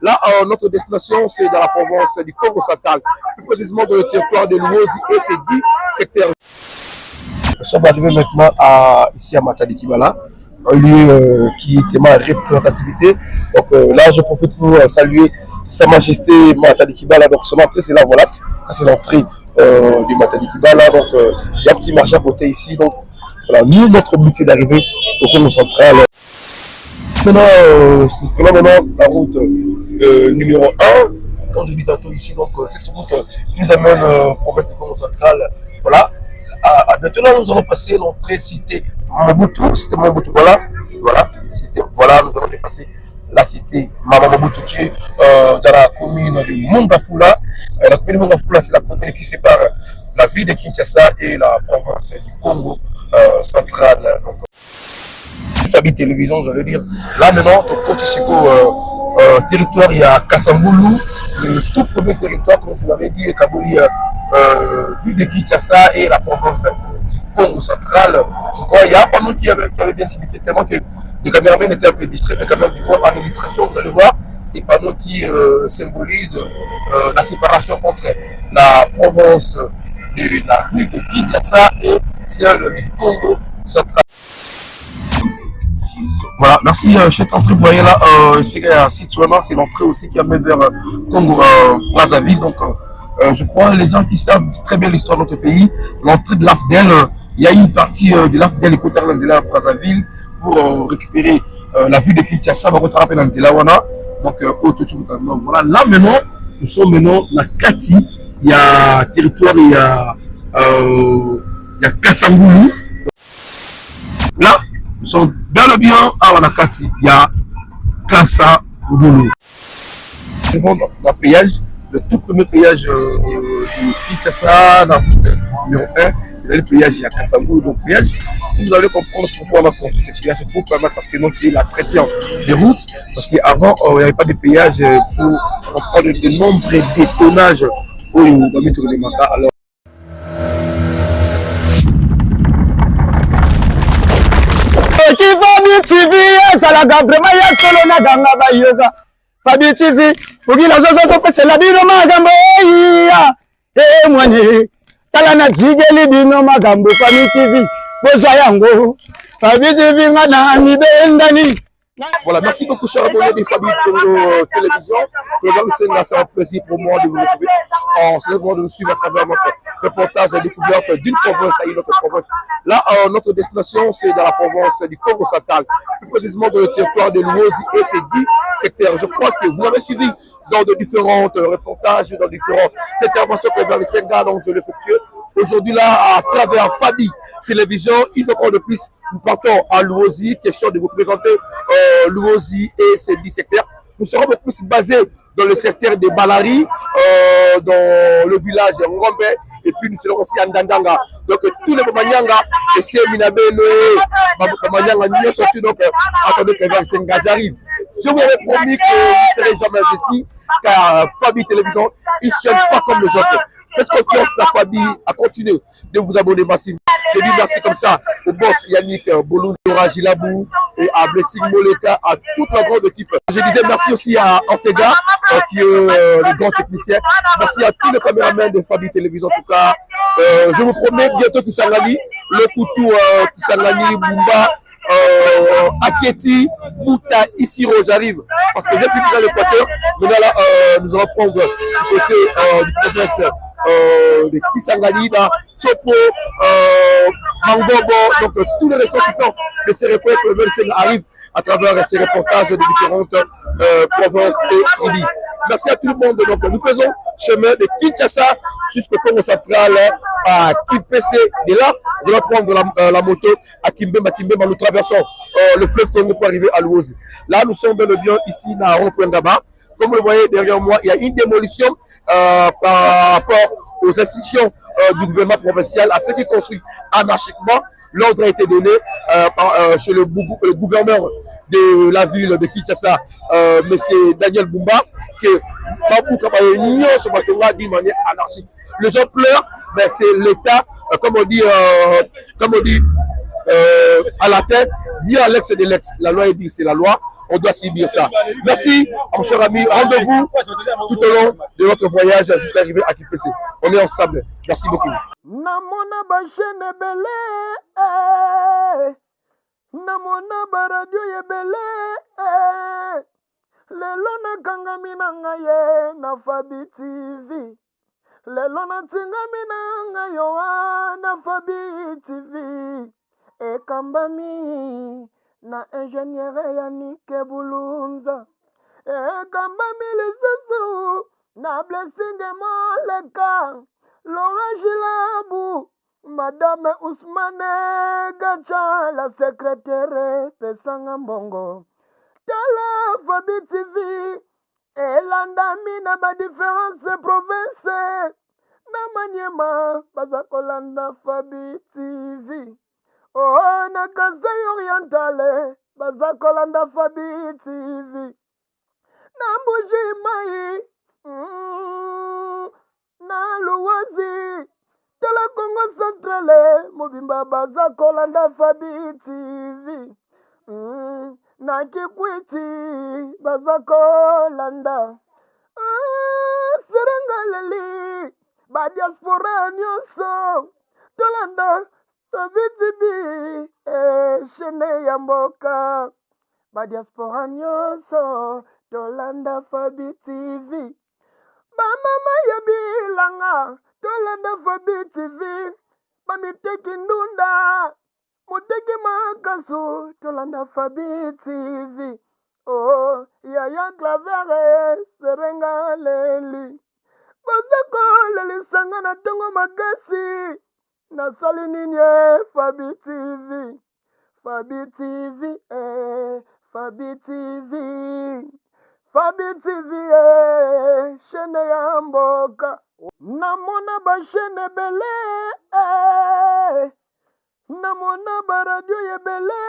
Là, notre destination, c'est dans la province du Congo central, plus précisément dans le territoire de Luozi et ses 10 secteurs. Nous sommes arrivés maintenant ici à Matadi Kibala, un lieu qui est ma représentativité. Donc là, je profite pour saluer Sa Majesté Matadi Kibala. Donc son entrée, c'est là, voilà. Ça, c'est l'entrée du Matadi Kibala. Donc il y a un petit marché à côté ici. Donc voilà, nous, notre but, c'est d'arriver au Congo central. Maintenant, nous prenons maintenant la route numéro 1. Comme je dis tantôt ici, donc cette route qui nous amène province du Congo central. Voilà. Maintenant, nous allons passer l'entrée cité Mobutu. Cité Mobutu, voilà. Voilà, nous allons dépasser la cité Mama Mobutu qui est dans la commune de Mongafula. La commune de Mongafula, c'est la commune qui sépare la ville de Kinshasa et la province du Congo central. Donc, Fabi Télévision, j'allais dire. Là, maintenant, on continue territoire, il y a Kassamboulou, le tout premier territoire, comme je vous l'avais dit, Kabouli, ville de Kinshasa et la province du Congo central. Je crois qu'il y a un panneau qui avait bien signifié tellement que les caméramans étaient un peu distraits, mais quand même, du coup, en administration, vous allez voir, ces panneaux qui symbolisent la séparation entre la province de la ville de Kinshasa et celle du Congo central. Voilà, merci. Cette entrée, vous voyez là, c'est l'entrée aussi qui amène vers Congo Brazzaville. Donc, je crois les gens qui savent très bien l'histoire de notre pays, l'entrée de l'AFDEL, il y a une partie de l'AFDEL et Kotarlanzela à Brazzaville pour récupérer la ville de Kinshasa, donc voilà, là maintenant, nous sommes maintenant à Kati, il y a territoire, il y a Kassamboulou. Là, nous sommes dans le bien à Wanakati, il y a Kassamboulou. Nous vont dans le péage, le tout premier péage du Kinshasa, dans le numéro 1, vous avez le péage, il y a Kassamboulou. Donc, péage, si vous allez comprendre pourquoi on a construit ce péage, c'est pour permettre à ce que nous qui est la traitière des routes, parce qu'avant, il n'y avait pas de péage pour comprendre de nombreux détonnages au Yomamitou de Maka. Alors, Fabi TV, Salaga, vraiment, ya solo na ganga ba yoga. Fabi TV, Fogila Zozo, c'est la bino magambo, mwani, Talana Zigeli bino magambo, Fabi TV, Bozayango, Fabi TV, Ngana, Bendani. Voilà, merci beaucoup, cher abonné de Fabi Télévision. C'est un plaisir pour moi de vous retrouver. C'est le moment de nous suivre à travers notre reportage et découverte d'une province à une autre province. Là, notre destination, c'est dans la province du Congo central, plus précisément dans le territoire de Luozi et ses 10 secteurs. Je crois que vous avez suivi dans de différents reportages, dans différentes interventions que vers le Sénégal, donc je l'effectue. Aujourd'hui, là, à travers Fabi Télévision, il faut qu'on de plus. Nous partons à Luozi, question de vous présenter Luozi et ses 10 secteurs. Nous serons beaucoup plus basés dans le secteur de Balari, dans le village Ngombe, et puis nous serons aussi à Ndandanga. Donc tous les Mamanyanga, et c'est Minabelo, Mamanyanga, nous sommes donc attendez que vers Senga j'arrive. Je vous avais promis que vous ne serez jamais ici, car Fabi Télévision, ils ne sont pas comme les autres. Faites confiance, la famille, à continuer de vous abonner massivement. Je dis merci comme ça au boss Yannick Bolou, Laura Gilabou et à Blessing Moleka, à toute la grande équipe. Je disais merci aussi à Ortega, qui est le grand technicien. Merci à tous les caméramans de Fabi Télévision en tout cas. Je vous promets bientôt Kisangani, le Koutou Kisangani, Bumba, Aketi, Bouta, Isiro, j'arrive. Parce que j'ai fini dans l'Équateur. Maintenant là, nous allons prendre du côté du province de Kisangani, Chopo, Mangobo, donc tous les réseaux qui sont de ces reportages que le même arrive à travers ces reportages de différentes provinces et tribus. Merci à tout le monde. Donc, nous faisons chemin de Kinshasa jusqu'au Congo central à Kipese. Et là, nous allons prendre la moto à Kimbemba. Nous traversons le fleuve Congo pour arriver à Luozi. Là, nous sommes bel et bien ici dans Rond-Point-Gaba. Comme vous le voyez derrière moi, il y a une démolition par rapport aux instructions du gouvernement provincial à ce qui construit anarchiquement. L'ordre a été donné chez le gouverneur de la ville de Kinshasa, M. Daniel Bumba, que d'une manière anarchique. Les gens pleurent, mais c'est l'État, comme on dit à la tête, dit à l'ex de l'ex. La loi est dit, c'est la loi. on doit subir ça. Merci, mon cher ami. Rendez-vous tout au long de notre voyage jusqu'à arriver à Kipese. On est ensemble. Merci beaucoup. Namona bashene bele, namona baradio ye bele, lelo na kangami na ngaye na Fabi TV. Lelo na tingami na ngayo na Fabi TV. E kambami na ingénieur Yannick Bulunza. E kambami lisusu na Blessing Moleka. Laura Gilabu, Madame Ousmane Gacha, la secrétaire Pesanga Mbongo. Tala Fabi TV, Elanda mina ba différence province. Na Maniema, Bazakolanda Fabi TV. Oh, na Kasai Orientale, Bazakolanda Fabi TV. Na Mbuji Mai, na Luwazi, Tala Congo Centrale, Mobimba Baza Kolanda Fabi TV. Na Kikwiti, Baza Kolanda. Serengaleli, ba diaspora nyonso, Tolanda Fabi TV, Shene Yamboka. Ba diaspora nyonso, Tolanda Fabi TV. Mama yabilanga tolanda Fabi TV bamiteki ndunda muteki makasu tolanda Fabi TV. Oh yaya Clavere serenga leli bazako leli sanga na tongo magasi na sali ninye Fabi TV. Fabi TV Fabi TV. Fabi TV, chaîne Yamboka. Namona ba chaîne bele, namona ba radio ye bele,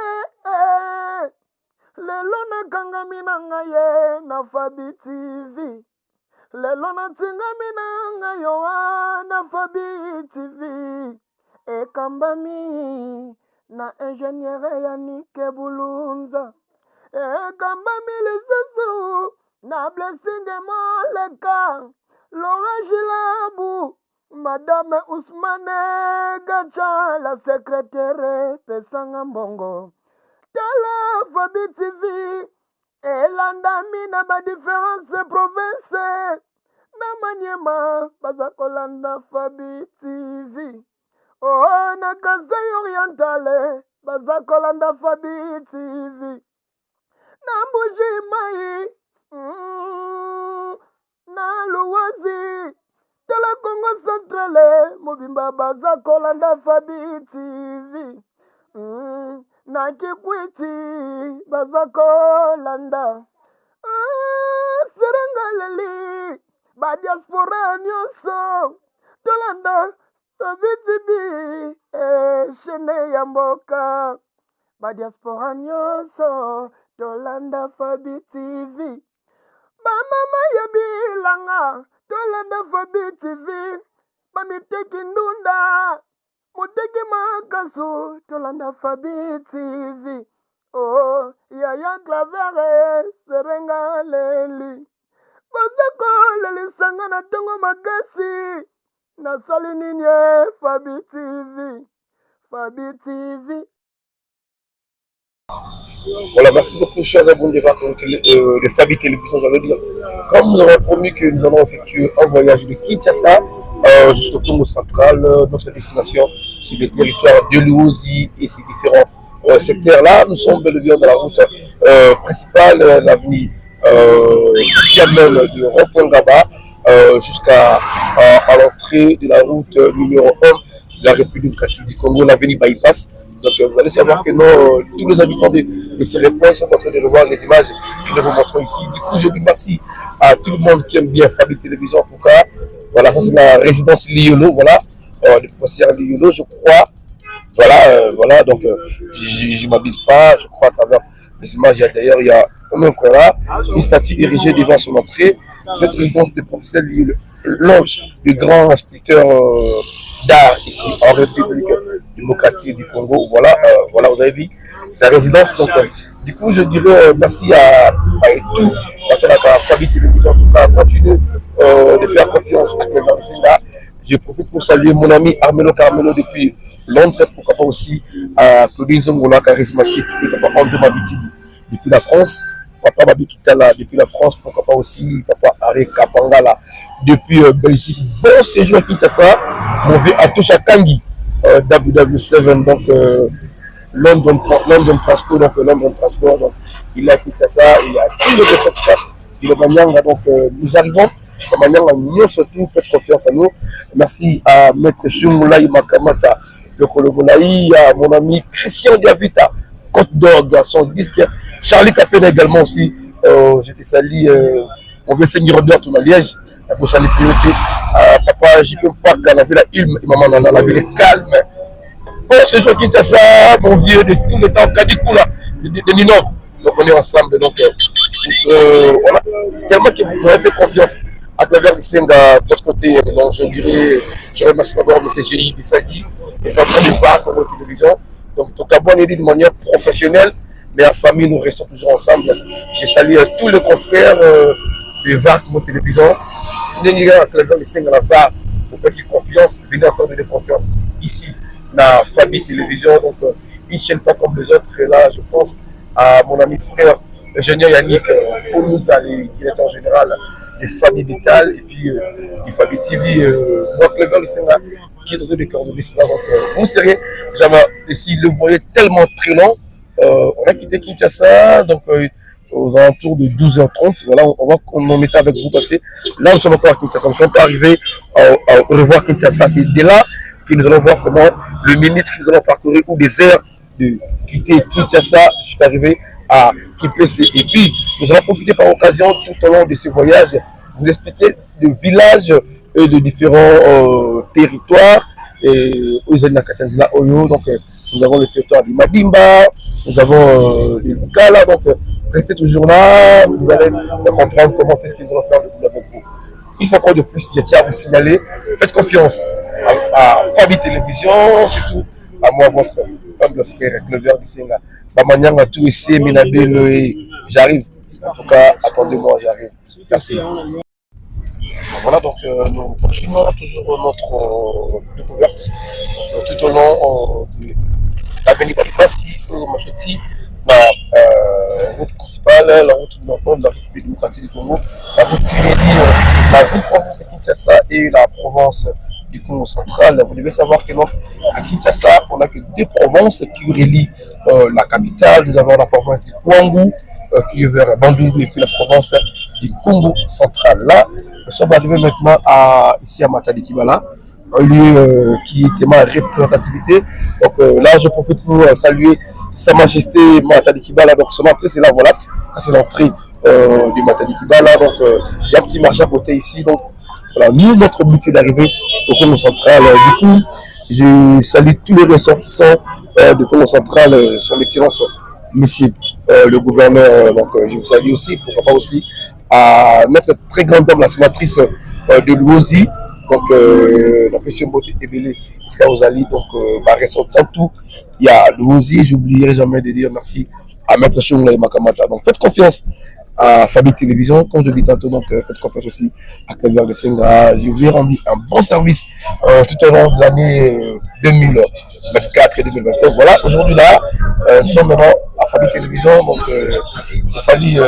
lelo na kangami na ngaye na Fabi TV. Lelo na tingami na ngayo na Fabi TV. E kambami na ingénieur Yannick Bulunza. E kambami lisusu na Blessing Moleka. Laura Gilabu, Madame Ousmane Gacha, la secrétaire Pesanga Mbongo. Tala Fabi TV, Elanda mina ba différence province. Na Maniema, Bazakolanda Fabi TV. Oh, na Kasai Orientale, Bazakolanda Fabi TV. Na Mbuji Mai, na Luwazi, Tala Congo Centrale, Mobimba Baza Kolanda Fabi TV. Na Kikwiti, Baza Kolanda. Serengaleli, ba diaspora nyonso, Tolanda Fabi TV, Shene Yamboka. Ba diaspora nyonso, Tolanda Fabi TV. Ba mama yabilanga, Tolanda Fabi TV. Ba miteki ndunda, muteki makasu, Tolanda Fabi TV. Oh, yaya Clavere, serenga leli. Bazako leli sanga na tongo magasi. Na sali ninye Fabi TV. Fabi TV. Voilà, merci beaucoup, chers abonnés de Fabi Télévision. Comme nous avons promis que nous allons effectuer un voyage de Kinshasa jusqu'au Congo central, notre destination, c'est le territoire de Luozi et ses différents secteurs-là. Nous sommes bel et bien dans la route principale, l'avenue Diamel de Rond-Point-Gaba jusqu'à l'entrée de la route numéro 1 de la République démocratique du Congo, l'avenue Bypass. Donc vous allez savoir que tous les habitants de ces réponses sont en train de revoir les images que nous vous montrons ici. Du coup, je dis merci à tout le monde qui aime bien Fabi Télévision en tout cas. Voilà, ça c'est la résidence Liolo, voilà, le professeur Liolo, je crois. Voilà, donc je ne m'abuse pas, je crois à travers les images. D'ailleurs, il y a un œuvre là, une statue érigée devant son entrée. Cette résidence du professeur Liolo, l'un des grands sculpteurs d'art ici en République démocratique du Congo. Voilà, voilà, vous avez vu sa résidence. Donc, du coup, je dirais merci à tout, à Fabi Télévision, en tout cas, continue de faire confiance à Clément Senga. Je profite pour saluer mon ami Armelo Carmelo depuis Londres, pourquoi pas aussi à Claudine Zongola, charismatique, et papa André Mabiti depuis la France, papa Babi Kitala depuis la France, pourquoi pas aussi papa Ari Kapangala depuis Belgique. Bon séjour à Kinshasa, mon vieux Atoucha Kangi, WW7, donc London Transport, donc London Transport, donc il a quitté ça, il a tout le fait ça, il est Manyanga, donc nous arrivons, Manyanga, nous surtout, faites confiance à nous. Merci à Maître Shumulaï Makamata, le Kolomolaï, à mon ami Christian Diavita, Côte d'Or, son disque, Charlie Capena également aussi, j'étais sali, on veut Seigneur d'Or, tout à Liège, pour saluer priorité, papa JP Park, la ville à Ilm, maman, la ville est calme. Bon, ce jour Kinshasa, mon vieux de tout le temps, Kadikoula, de Ninov. Donc on est ensemble. Donc on a tellement que vous avez fait confiance à travers les Senga de l'autre côté. Donc je remercie d'abord M. G.I. Bissagi, qui est en train de voir comme télévision. Donc Gabon est dit de manière professionnelle, mais en famille, nous restons toujours ensemble. Je salue tous les confrères de VAR comme télévision. Nous à travers les Senga là-bas, pour faire confiance, venez encore donner confiance ici. La famille télévision, donc une chaîne pas comme les autres. Et là, je pense à mon ami frère, l'ingénieur Yannick, pour nous, les directeurs général des familles vitales et puis du famille TV, moi, Clément Lucenga, qui est dans des coordonnées. Donc, vous serez jamais, et si le voyez tellement très long, on a quitté Kinshasa, donc aux alentours de 12h30. Voilà, on en était avec vous parce que là, nous sommes encore à Kinshasa. Nous ne sommes pas arrivés à revoir Kinshasa. C'est de là que nous allons voir comment le minute que nous allons parcourir ou des heures de quitter Kinshasa jusqu'à arriver à Kipese. Et puis, nous allons profiter par occasion tout au long de ce voyage, vous expliquer de villages et de différents territoires. Et Oyo, donc nous avons le territoire du Madimba, nous avons le Lukala, donc restez toujours là, vous allez comprendre comment est-ce qu'ils vont faire avec vous. Une fois encore de plus, je tiens à vous signaler, faites confiance à Fabi Télévision, surtout à moi, votre humble frère, Clever Bisenga. Bamanyang a tout essayé, Minabelo, et j'arrive. En tout cas, attendez-moi, j'arrive. Merci. Voilà, donc nous continuons toujours notre découverte tout au long de l'avenue Babibasi, Macheti, la route principale, la route nord de la République démocratique du Congo, la route qui relie la ville province de Kinshasa et la province du Congo central. Vous devez savoir que à Kinshasa, on n'a que deux provinces qui relient la capitale. Nous avons la province du Kwangu qui est vers Bandungu et puis la province du Congo central. Là, nous sommes arrivés maintenant ici à Matadi Kibala, un lieu qui était ma représentativité. Donc là, je profite pour saluer Sa Majesté Matadi Kibala. Donc son entrée, c'est là, voilà. Ça, c'est l'entrée du Matadi Kibala. Donc il y a un petit marché à côté ici. Donc voilà, nous, notre but, c'est d'arriver au Congo central. Du coup, je salue tous les ressortissants du Congo central, son excellence, monsieur le gouverneur. Donc je vous salue aussi, pourquoi pas aussi, à notre très grande dame, la sénatrice de Louosi, donc la question Boté Ebele Iskaozali, donc ressortissant tout, il y a Louosi, j'oublierai jamais de dire merci à Maître Choumla et Makamata. Donc faites confiance à Fabi Télévision, comme je dis tantôt, donc faites confiance aussi à Cléver de Senga. Je vous ai rendu un bon service tout au long de l'année 2024 et 2025. Voilà, aujourd'hui là, nous sommes maintenant à Fabi Télévision, donc je salue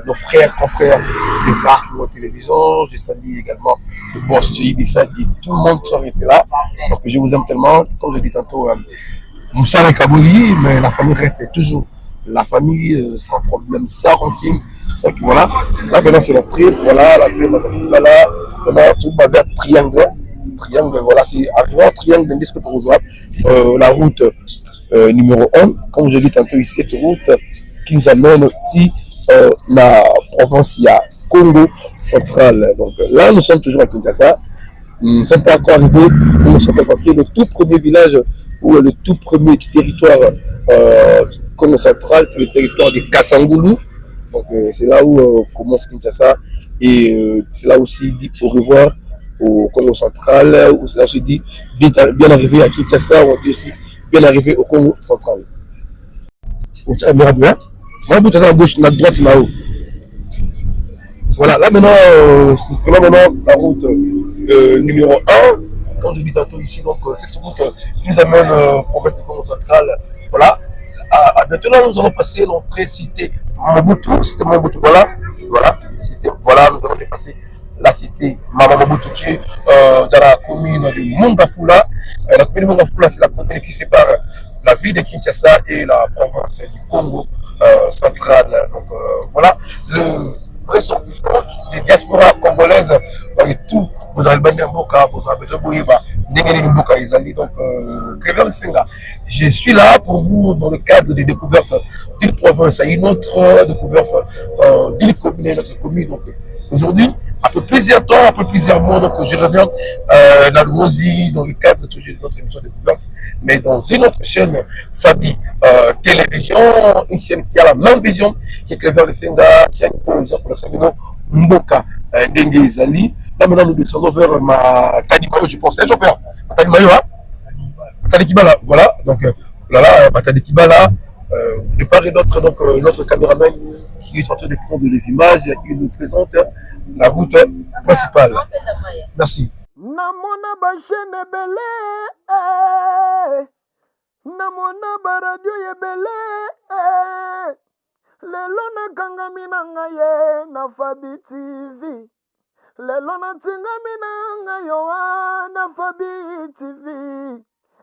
nos frères, confrères des VAR pour la télévision, je salue également le boss G.I. Bissagi, tout le monde qui sont restés là. Donc je vous aime tellement, comme je dis tantôt, Moussa et Kabouli, mais la famille reste toujours la famille sans problème, sans ranking. Voilà, là maintenant c'est l'entrée, voilà, l'entrée, voilà, on a tout vers triangle, voilà, c'est arrivé à triangle d'indice que pour vous voir, la route numéro 1, comme je dis tantôt ici, cette route qui nous amène aussi la province, il y a Congo central. Donc là, nous sommes toujours à Kinshasa, nous ne sommes pas encore arrivés, parce que le tout premier village ou le tout premier territoire Congo central, c'est le territoire de Kassangoulou. Donc c'est là où commence Kinshasa et c'est là aussi dit au revoir au Congo central, où cela se dit bien arrivé à Kinshasa, on dit aussi bien arrivé au Congo central. On tient bien bien. On a à gauche, à droite, là-haut. Voilà, là maintenant, prenons maintenant la route numéro 1. Comme je dis tantôt ici, donc cette route qui nous amène province du Congo central. Voilà. Maintenant, nous allons passer l'entrée cité Mobutu. Cité Mobutu, voilà. Voilà, voilà, nous allons dépasser la cité Mama Mobutu qui est dans la commune de Mongafula. La commune de Mongafula, c'est la commune qui sépare la ville de Kinshasa et la province du Congo central. Donc voilà, le ressortissants des diasporas congolaises et tout, vous avez bien Mboka, vous avez besoin de donc je suis là pour vous dans le cadre des découvertes d'une province à une autre découverte d'une commune, notre commune. Donc aujourd'hui, après plusieurs temps, après plusieurs mois, donc je reviens dans le Rosie, dans le cadre toujours de notre émission de découverte, mais dans une autre chaîne, Fabi Télévision, une chaîne qui a la même vision, qui est Clever le Senga, chaîne pour Mboka Dengue Zali. Là maintenant nous descendons vers ma Tanimayo, je pensais, chauffeur. Tanimayo, hein? Tanikibala, voilà. Donc là, Tanikibala, de part et d'autre, donc notre caméraman qui est en train de prendre les images, il nous présente la route principale. Merci. Namona ba chaîne belé, namona ba radio yebele, lelo na kangami na ngaye na Fabi TV, lelo na tingami na ngayo na Fabi TV,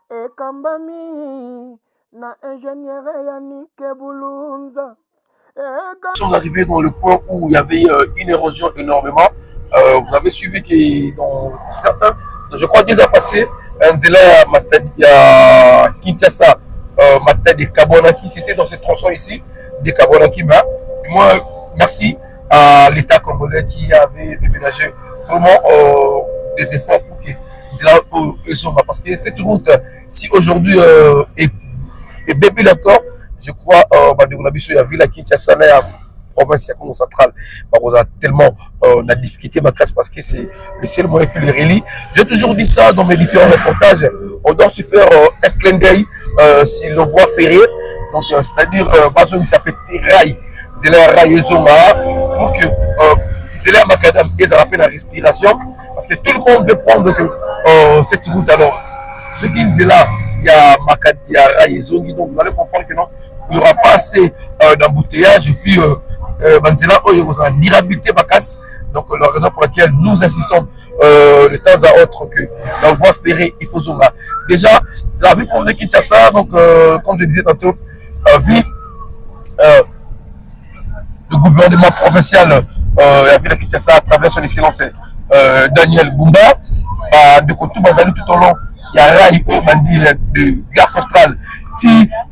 ekambami na ingénieur Yannick Boulunza. Nous sommes arrivés dans le point où il y avait une érosion énormément. Vous avez suivi que dans certains, je crois déjà passé, Nzela à Kinshasa, Matadi Kabonaki, c'était dans ces tronçons ici, des Kabonaki. Moi, merci à l'État congolais qui avait déménagé vraiment des efforts pour que Nzela parce que cette route, si aujourd'hui est bébé d'accord, je crois que la ville à Kinshasa, la province centrale, on a tellement la difficulté parce que c'est le seul moyen qui les relie. J'ai toujours dit ça dans mes différents reportages. On doit se faire un clin d'œil sur le voie ferrée, donc c'est-à-dire il s'appelle Rail, c'est la Rail pour que c'est la macadam et ça rappelle la respiration parce que tout le monde veut prendre cette route. Alors ce qui dit là, il y a Macadam, il y a Rail, donc vous allez comprendre que non, il n'y aura pas assez d'embouteillage et puis Banzela, il y aura une durabilité vacasse. Donc la raison pour laquelle nous insistons de temps à autre que la voie ferrée, il faut zoner. Déjà, la ville pour Kinshasa, donc comme je disais tantôt, vu le gouvernement provincial, la ville de Kinshasa à travers son excellence Daniel Bumba, de Kotou Bazali tout au long, il y a Rail de gare centrale,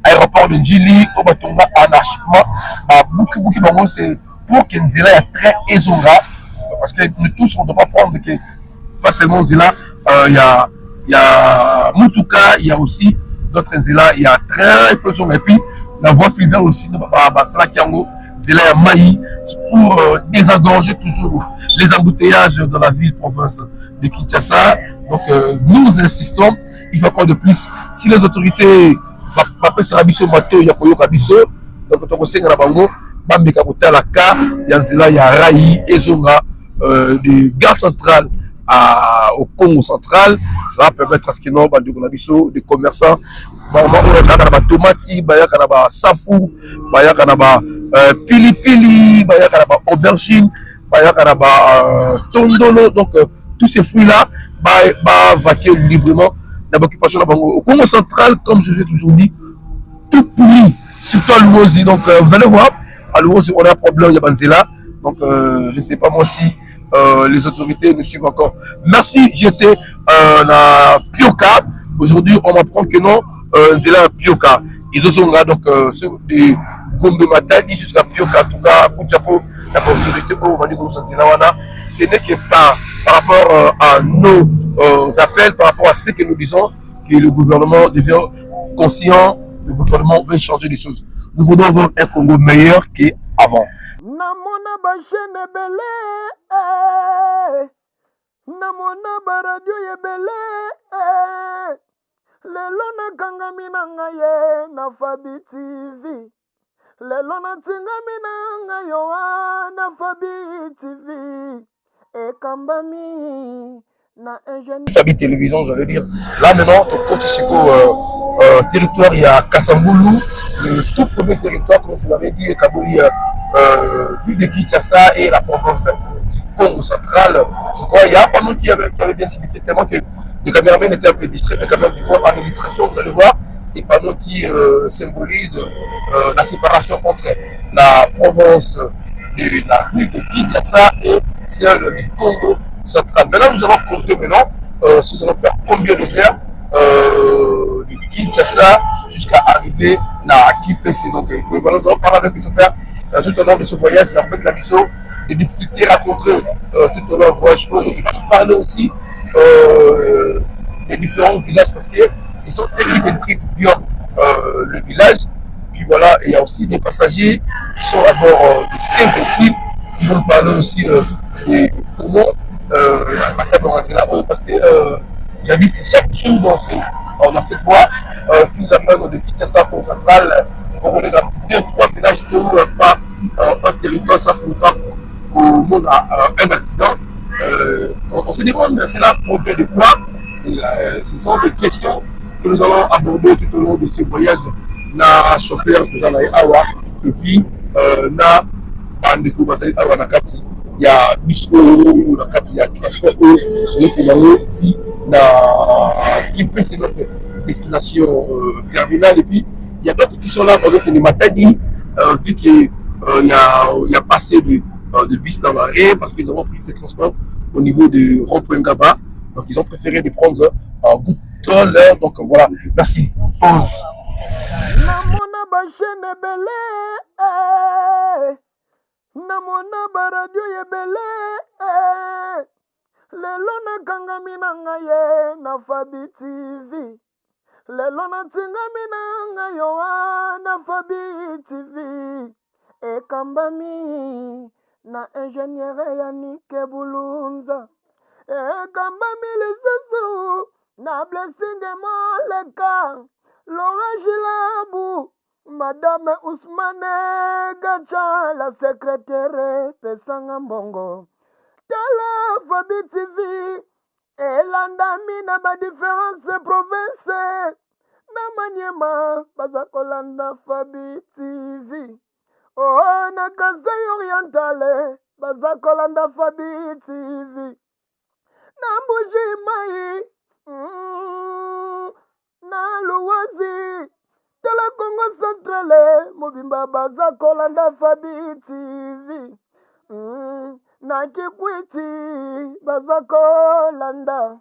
aéroport de Djili, au Batonga, anarchiquement, Bouki Bango, c'est pour que Nzela ait très Ezonga, parce que nous tous, on ne doit pas prendre que, pas seulement Nzela, il y a Mutuka, il y a aussi d'autres Nzela, il y a très Ezonga, et puis la voie fluviale aussi, de Basala Kiango, Nzela et Maï, pour désengorger toujours les embouteillages dans la ville-province de Kinshasa. Donc nous insistons, il faut encore de plus, si les autorités bapesaka biso bato ya koyoka biso donc tokosenga na bango bameka kotala ka ya nzela ya Rail ezonga de gare centrale au Congo central. Ça va permettre à ce que nous bandeko na biso des commerçants bayaka na batomati, bayaka na basafu, bayaka na pilipili, bayaka na aubergine, bayaka na tondolo. Donc tous ces fruits là va vaquer librement l'occupation au Congo central, comme je vous ai toujours dit, tout pourri, surtout à l'Ouosi. Donc vous allez voir, à l'Ouosi, on a un problème, il y a Banzela. Donc je ne sais pas moi si les autorités nous suivent encore. Merci, j'étais à Pioka. Aujourd'hui, on m'apprend que non, Nzela à Pioka. Ils ont donc de Gombe Matadi jusqu'à Pioka, en tout cas, pour Chapeau, la autorité au Mali ce n'est que par rapport à nos appels, par rapport à ce que nous disons, que le gouvernement devient conscient, le gouvernement veut changer les choses. Nous voulons avoir un Congo meilleur qu'avant. Namona ba chaîne belé, namona baradio yebele lelo nakangami na ngai na Fabi TV lelo natingami na ngai na Fabi TV ekambami na ingénieur Fabi Télévision, j'allais dire. Là maintenant, au Kotisiko territoire, il y a Kassamboulou, le tout premier territoire, comme je l'avais dit, Kabouli, ville de Kinshasa et la province du Congo central. Je crois qu'il y a pendant qui avait bien signifié tellement que le caméraman était un peu distrait, mais quand même, en administration, vous allez voir, ces panneaux qui symbolisent la séparation entre la province de la ville de Kinshasa et celle du Congo central. Maintenant, nous allons compter maintenant, si nous allons faire combien de heures de Kinshasa jusqu'à arriver à Kipese. Donc, nous allons parler avec les opères tout au long de ce voyage. Ça peut être la mission, les difficultés rencontrées tout au long du voyage. Il va nous parler aussi des différents villages parce que ce sont eux qui maîtrisent bien le village. Puis voilà, il y a aussi des passagers qui sont à bord de ces véhicules qui vont parler aussi de comment parce que j'habite chaque jour dans cette voie qui nous amène de Kinshasa au central. On est dans 2-3 villages où pas un territoire sans pourtant qu'au monde a un accident. On se demande, c'est là pour faire de quoi? Ce sont des questions que nous allons aborder tout au long de ce voyage. Na chauffeur tout ça awa et puis na bandeko basali awa na kati ya biso na kati ya transport qui na Kipese, c'est notre destination terminale. Et puis il y a d'autres qui sont là pour les Matadi vu qu'il y a passé de bus dans l'arrêt parce qu'ils ont pris ces transports au niveau de rond-point Gaba, donc ils ont préféré de prendre un bout de l'heure. Donc voilà, merci. Pause. Namona bashene bele namona baradio yebele lelo nakangami na ngai na Fabi TV lelo natingami na ngai na Fabi TV ekambami na ingénieur ya Nike Bulunza ekambami lisusu na Blessing Moleka Laura Gilabu, Madame Ousmane Gacha, la secrétaire Pesanga Mbongo. Tala Fabi TV, elandami na ba différentes provinces. Na Maniema, bazakolanda Fabi TV. Oh, na Kasai Orientale, bazakolanda Fabi TV. Na Mbuji Mai, na Luwazi, tala Congo centrale, mobimba baza kolanda Fabi TV. Na Kikwiti, baza kolanda.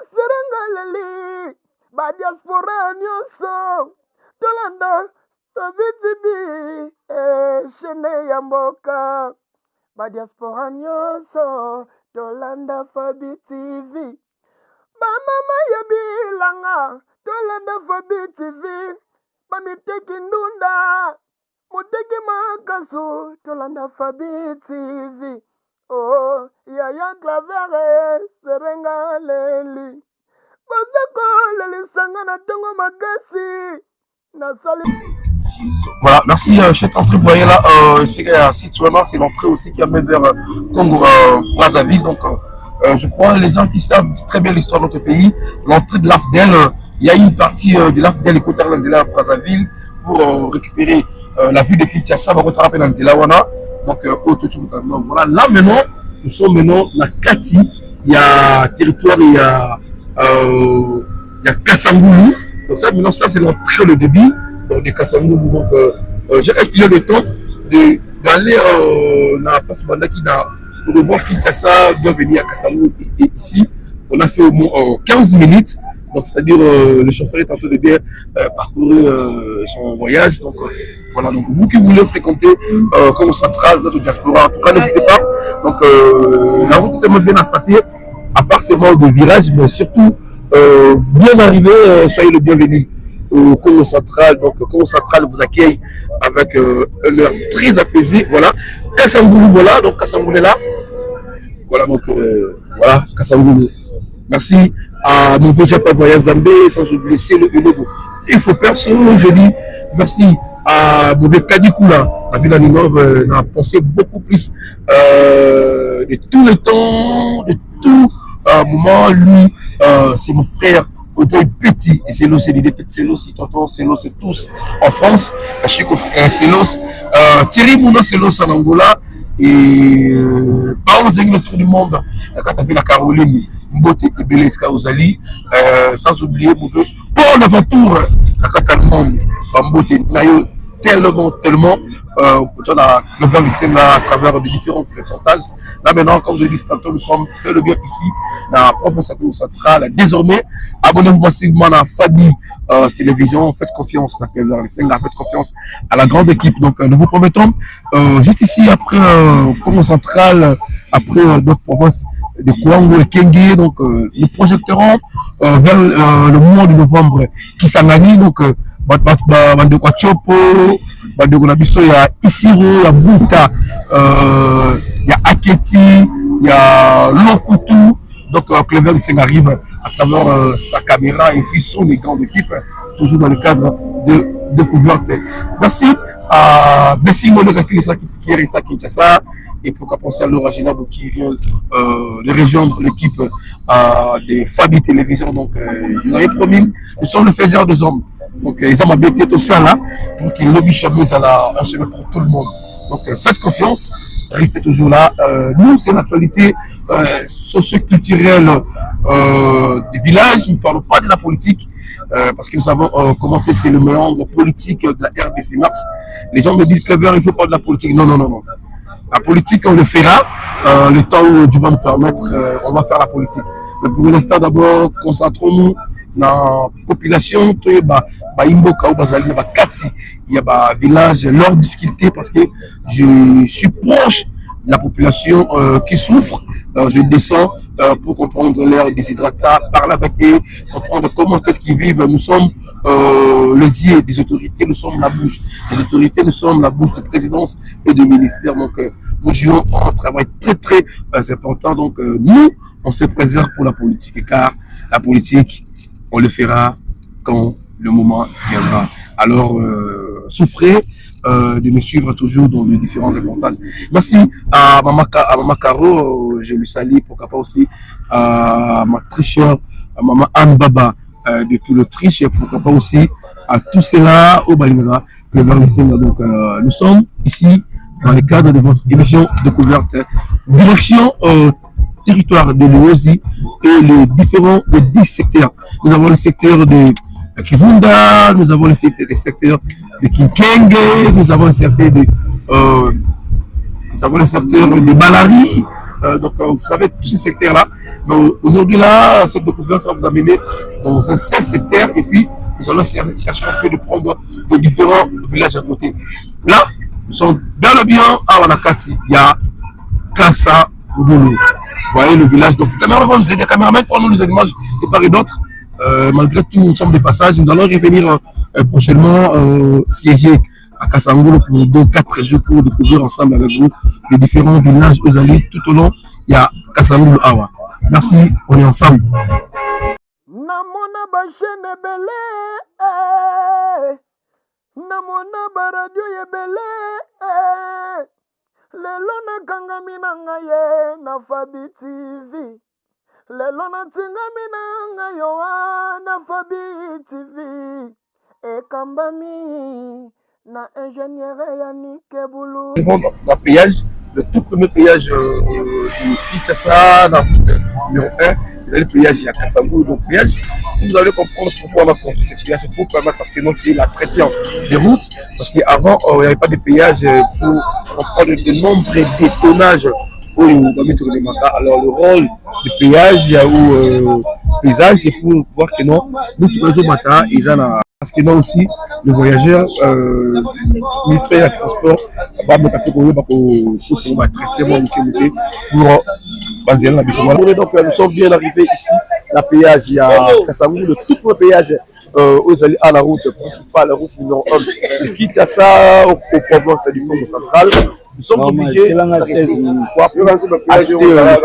Serengaleli, ba diaspora nyonso, tolanda Fabi TV, shene ya mboka. Ba diaspora nyonso, tolanda Fabi TV. Ba mama ya bilanga tolanda Fabi TV ba miteki ndunda muteki makasu tolanda Fabi TV oh ya Clavere serenga leli bazako leli sanga na tongo makasi na sali. Voilà, merci. Cette entrée, vous voyez là, situellement, c'est l'entrée aussi qui amène vers Congo, Brazzaville. Donc, je crois les gens qui savent très bien l'histoire de notre pays, l'entrée de l'AFDEL, il y a une partie de l'AFDEL et côté Lanzela à Brazzaville pour récupérer la ville de Kinshasa, donc voilà, là maintenant, nous sommes maintenant à Kati, il y a territoire, il y a Kassamboulou, donc ça maintenant, ça c'est l'entrée, le débit de Kassamboulou, donc j'ai calculé le temps d'aller dans la porte Bandaki pour revoir Kinshasa, doit venir à Kassamboulou et ici, on a fait au moins 15 minutes. Donc, c'est-à-dire, le chauffeur est en train de bien parcourir son voyage. Donc, voilà. Donc, vous qui voulez fréquenter comme centrale de diaspora, en tout cas, n'hésitez pas. Donc, la route est tellement bien asphaltée, à part ces morts de virage, mais surtout, bien arrivé, soyez le bienvenu au Congo central. Donc, Congo central vous accueille avec un heure très apaisée. Voilà. Kassamboulou, voilà. Donc, Kassamboulou est là. Voilà, donc, voilà, Kassangoulou. Merci à Nouveau Japon Voyage Zambé, sans oublier le Unobo. Il faut perso, je dis merci à Mauvais Kadikoula, la ville Aninov, a pensé beaucoup plus de tout le temps, de tout moment. Lui, c'est mon frère, Audrey Petit, et c'est l'eau, c'est l'idée, c'est l'eau, c'est tonton, c'est l'eau, c'est tous en France. Chico, c'est l'eau, Thierry Mouna, c'est l'eau en Angola. Et par exemple, le tour du monde, quand tu as vu la Caroline, Mbote et Beleska Ozali, sans oublier pour l'aventure, la Catalogne, Mbote, Nayo, tellement, le verre lycée à travers de différents reportages. Là maintenant, comme je dis tantôt, nous sommes fait le bien ici, dans la province centrale. Désormais, abonnez-vous massivement à Fabi Télévision, faites confiance à le verre lycée, faites confiance à la grande équipe. Donc nous vous promettons, juste ici, après province centrale, après d'autres provinces de Kouango et Kenge, donc nous projecterons vers le mois de novembre qui s'angani, donc bande Kwachopo, bande Gonabiso, il y a Isiro, il y a Bouta, il y a Aketi, il y a Lokutu, donc Clever Lisseng arrive à travers sa caméra et puis son écran d'équipe, toujours dans le cadre de découverte. Merci à Bessimo de qui est resté à Kinshasa et pourquoi penser à Laura Ginabo qui vient de rejoindre l'équipe des Fabi Télévision. Donc je l'avais promis, nous sommes le faiseur des hommes. Donc ils ont habité tout ça là pour qu'il lobby chameuse à un chemin pour tout le monde. Donc faites confiance, restez toujours là. Nous, c'est l'actualité socio-culturelle du village. Nous ne parlons pas de la politique parce que nous savons commenter ce qu'est le méandre politique de la RDC marche. Les gens me disent Clever, il ne faut pas de la politique. Non, non, non, non. La politique, on le fera. Le temps où Dieu va nous permettre, on va faire la politique. Mais pour l'instant, d'abord, concentrons-nous dans la population. Il y a des villages, leurs difficultés parce que je suis proche de la population qui souffre. Je descends pour comprendre l'air déshydratat, parler avec eux, comprendre comment est-ce qu'ils vivent. Nous sommes les yeux des autorités, nous sommes la bouche des autorités, nous sommes la bouche de présidence et de ministère. Donc nous jouons un travail très très important. Donc nous, on se préserve pour la politique car la politique, on le fera quand le moment viendra. Alors souffrez de me suivre toujours dans les différents reportages. Merci à Maman Caro, je lui salue, pourquoi pas aussi à ma très chère Maman Anne Baba depuis l'Autriche, pourquoi pas aussi à tous ceux-là au Balingara, le Vernissenga. Donc nous sommes ici dans le cadre de votre émission découverte, direction territoire de l'Ozi et les différents 10 secteurs. Nous avons le secteur de Kivunda, nous avons le secteur de Kinkenge, nous avons le secteur de Balari. Donc vous savez tous ces secteurs-là. Aujourd'hui là, cette découverte va vous amener dans un seul secteur et puis nous allons chercher un peu de prendre les différents villages à côté. Là, nous sommes dans le bien à Wanakati. Il y a Kassa Ngulu. Vous voyez le village. Donc, caméraman, nous aider, caméraman, prendre les images et par d'autres. Malgré tout, nous sommes des passages. Nous allons revenir prochainement siéger à Kassangoulou pour 2-4 jours pour découvrir ensemble avec vous les différents villages aux alliés tout au long. Il y a Kassangoulou Awa. Merci, on est ensemble. Namona bashene bele, namona baradio ye bele, lelo na kangami na ngaye na Fabi TV, lelo na tingami na ngayo na Fabi TV, ekambami na ingénieur Yannick Boulou. Le péage, le tout premier péage du Kinshasa, dans numéro 1. Vous avez le péage à Kassangoulou, donc péage. Si vous allez comprendre pourquoi on a construit ce péage, c'est pour permettre parce que nous qui l'a traité des routes, parce qu'avant il n'y avait pas de péage pour comprendre le nombre d'étonnages où alors le rôle du péage, il y a où paysage, c'est pour voir que non, nous tous les jours matin, ils en ont. Parce que nous aussi, le voyageur, ministère du transport, va me taper pour donc nous sommes bien arrivés ici, la péage, il y a Kassangoulou, le tout premier péage aux alliés à la route principale, la route numéro 1 de Kinshasa aux provinces du Congo central. nous sommes obligés d'acheter un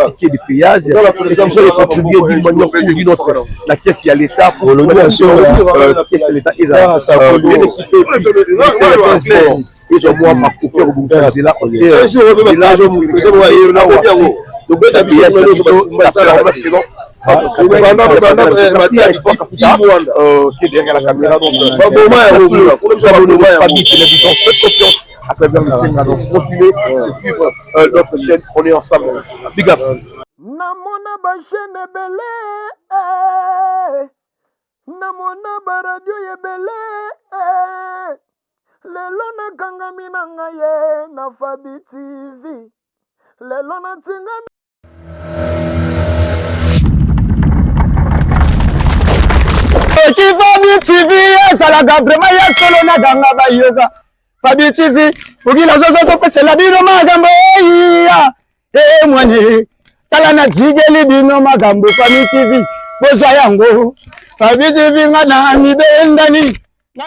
ticket de péage et de contribuer d'une manière ou d'une autre. La caisse il y a l'État pour la caisse à l'État et là ils ont moi ma copie au bout de là à travers le Sénégal. Donc, continuez à suivre notre chaîne. On est ensemble. Big up. Namona ba chaîne belé, namona ba radio ye belé, lelo na kangami na ngaye na Fabi TV, lelo na tingami. Qui Fabi TV, ça la gaffe vraiment ya solo na ganga ba yoga. Fabi TV, pour qui la zozo to c'est la bino magambo ya, mwani. Kala na jigeli bino magambo Fabi TV, boza yango. Fabi TV ngana mi bendani.